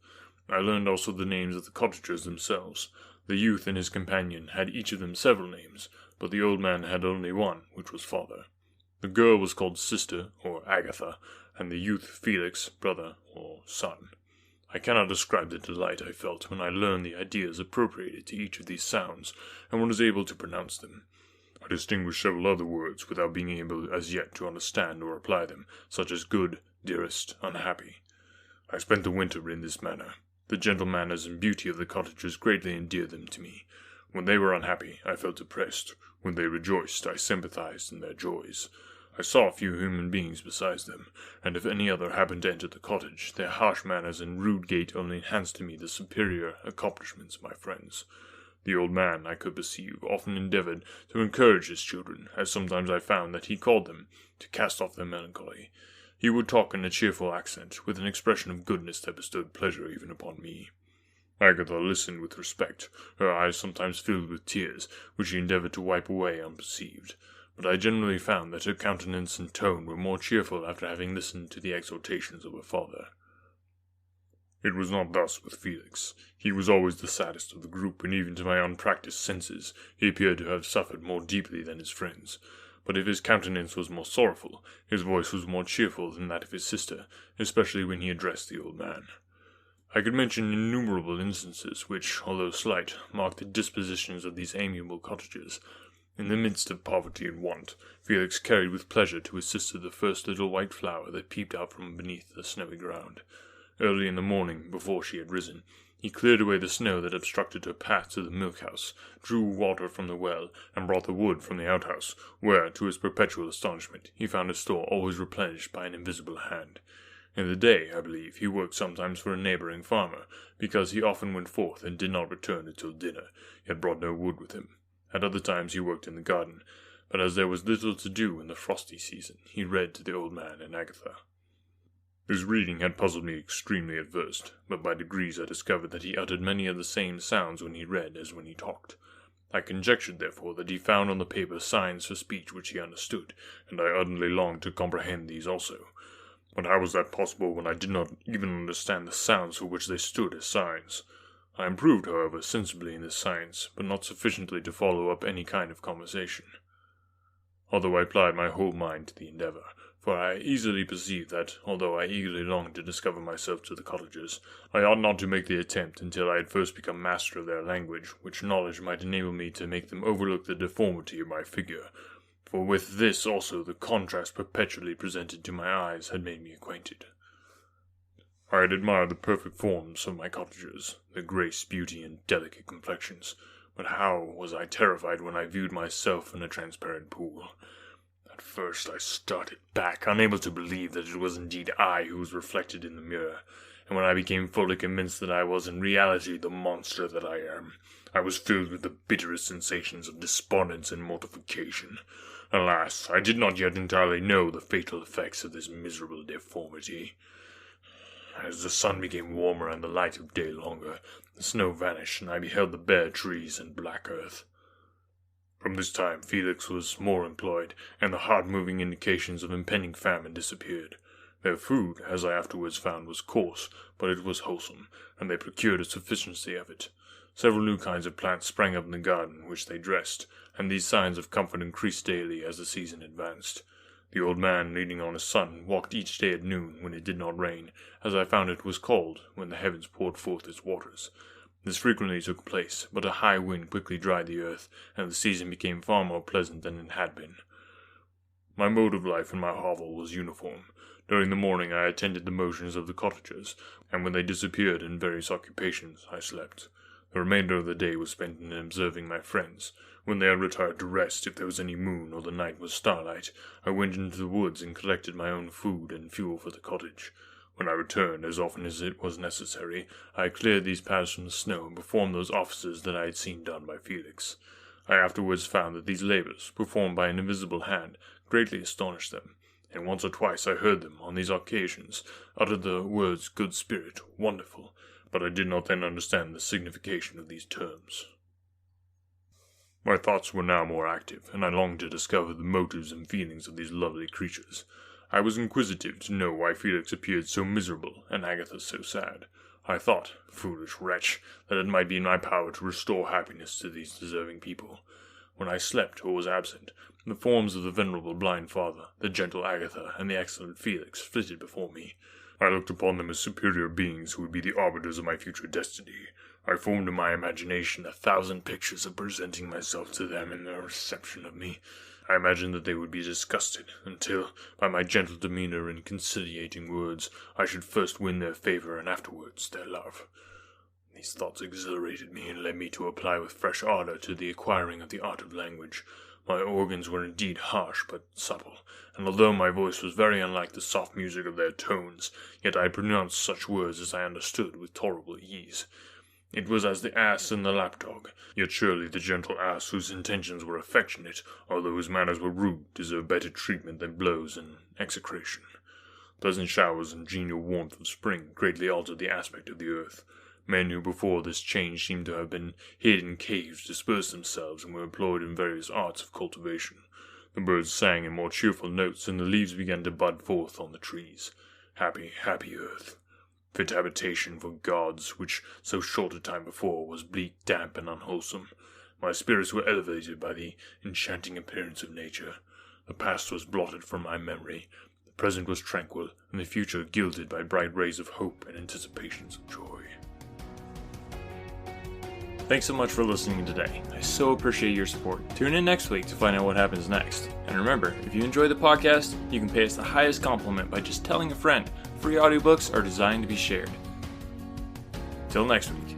Speaker 2: I learned also the names of the cottagers themselves. The youth and his companion had each of them several names, but the old man had only one, which was father. The girl was called sister, or Agatha, and the youth Felix, brother, or son. I cannot describe the delight I felt when I learned the ideas appropriated to each of these sounds, and was able to pronounce them. I distinguished several other words without being able as yet to understand or apply them, such as good, dearest, unhappy. I spent the winter in this manner. The gentle manners and beauty of the cottagers greatly endeared them to me. When they were unhappy, I felt depressed. When they rejoiced, I sympathized in their joys. I saw few human beings besides them, and if any other happened to enter the cottage, their harsh manners and rude gait only enhanced to me the superior accomplishments of my friends. The old man, I could perceive, often endeavored to encourage his children, as sometimes I found that he called them, to cast off their melancholy. He would talk in a cheerful accent, with an expression of goodness that bestowed pleasure even upon me. Agatha listened with respect, her eyes sometimes filled with tears, which she endeavored to wipe away unperceived. But I generally found that her countenance and tone were more cheerful after having listened to the exhortations of her father. It was not thus with Felix. He was always the saddest of the group, and even to my unpractised senses he appeared to have suffered more deeply than his friends. But if his countenance was more sorrowful, his voice was more cheerful than that of his sister, especially when he addressed the old man. I could mention innumerable instances which, although slight, marked the dispositions of these amiable cottagers. In the midst of poverty and want, Felix carried with pleasure to his sister the first little white flower that peeped out from beneath the snowy ground. Early in the morning, before she had risen, he cleared away the snow that obstructed her path to the milk-house, drew water from the well, and brought the wood from the outhouse, where, to his perpetual astonishment, he found his store always replenished by an invisible hand. In the day, I believe, he worked sometimes for a neighbouring farmer, because he often went forth and did not return until dinner, yet brought no wood with him. At other times he worked in the garden, but as there was little to do in the frosty season, he read to the old man and Agatha. His reading had puzzled me extremely at first, but by degrees I discovered that he uttered many of the same sounds when he read as when he talked. I conjectured, therefore, that he found on the paper signs for speech which he understood, and I ardently longed to comprehend these also. But how was that possible when I did not even understand the sounds for which they stood as signs? I improved, however, sensibly in this science, but not sufficiently to follow up any kind of conversation. Although I applied my whole mind to the endeavour, for I easily perceived that, although I eagerly longed to discover myself to the cottagers, I ought not to make the attempt until I had first become master of their language, which knowledge might enable me to make them overlook the deformity of my figure, for with this also the contrast perpetually presented to my eyes had made me acquainted. I had admired the perfect forms of my cottagers, their grace, beauty, and delicate complexions, but how was I terrified when I viewed myself in a transparent pool. At first I started back, unable to believe that it was indeed I who was reflected in the mirror, and when I became fully convinced that I was in reality the monster that I am, I was filled with the bitterest sensations of despondence and mortification. Alas, I did not yet entirely know the fatal effects of this miserable deformity. As the sun became warmer and the light of day longer, the snow vanished, and I beheld the bare trees and black earth. From this time Felix was more employed, and the heart-moving indications of impending famine disappeared. Their food, as I afterwards found, was coarse, but it was wholesome, and they procured a sufficiency of it. Several new kinds of plants sprang up in the garden, which they dressed, and these signs of comfort increased daily as the season advanced. The old man, leaning on his son, walked each day at noon, when it did not rain, as I found it was called, when the heavens poured forth its waters. This frequently took place, but a high wind quickly dried the earth, and the season became far more pleasant than it had been. My mode of life in my hovel was uniform. During the morning I attended the motions of the cottagers, and when they disappeared in various occupations, I slept. The remainder of the day was spent in observing my friends. When they had retired to rest, if there was any moon or the night was starlight, I went into the woods and collected my own food and fuel for the cottage. When I returned, as often as it was necessary, I cleared these paths from the snow and performed those offices that I had seen done by Felix. I afterwards found that these labours, performed by an invisible hand, greatly astonished them, and once or twice I heard them, on these occasions, utter the words good spirit, wonderful, but I did not then understand the signification of these terms. My thoughts were now more active, and I longed to discover the motives and feelings of these lovely creatures. I was inquisitive to know why Felix appeared so miserable, and Agatha so sad. I thought, foolish wretch, that it might be in my power to restore happiness to these deserving people. When I slept or was absent, the forms of the venerable blind father, the gentle Agatha, and the excellent Felix flitted before me. I looked upon them as superior beings who would be the arbiters of my future destiny. I formed in my imagination 1,000 pictures of presenting myself to them in their reception of me. I imagined that they would be disgusted, until, by my gentle demeanor and conciliating words, I should first win their favor and afterwards their love. These thoughts exhilarated me and led me to apply with fresh ardor to the acquiring of the art of language. My organs were indeed harsh but supple, and although my voice was very unlike the soft music of their tones, yet I pronounced such words as I understood with tolerable ease. It was as the ass and the lapdog, yet surely the gentle ass whose intentions were affectionate, although whose manners were rude, deserved better treatment than blows and execration. Pleasant showers and genial warmth of spring greatly altered the aspect of the earth. Men who before this change seemed to have been hid in caves dispersed themselves and were employed in various arts of cultivation. The birds sang in more cheerful notes, and the leaves began to bud forth on the trees. Happy, happy earth! Fit habitation for gods, which so short a time before was bleak, damp, and unwholesome. My spirits were elevated by the enchanting appearance of nature. The past was blotted from my memory, the present was tranquil, and the future gilded by bright rays of hope and anticipations of joy.
Speaker 1: Thanks so much for listening today. I so appreciate your support. Tune in next week to find out what happens next. And remember, if you enjoy the podcast, you can pay us the highest compliment by just telling a friend. Free audiobooks are designed to be shared. Till next week.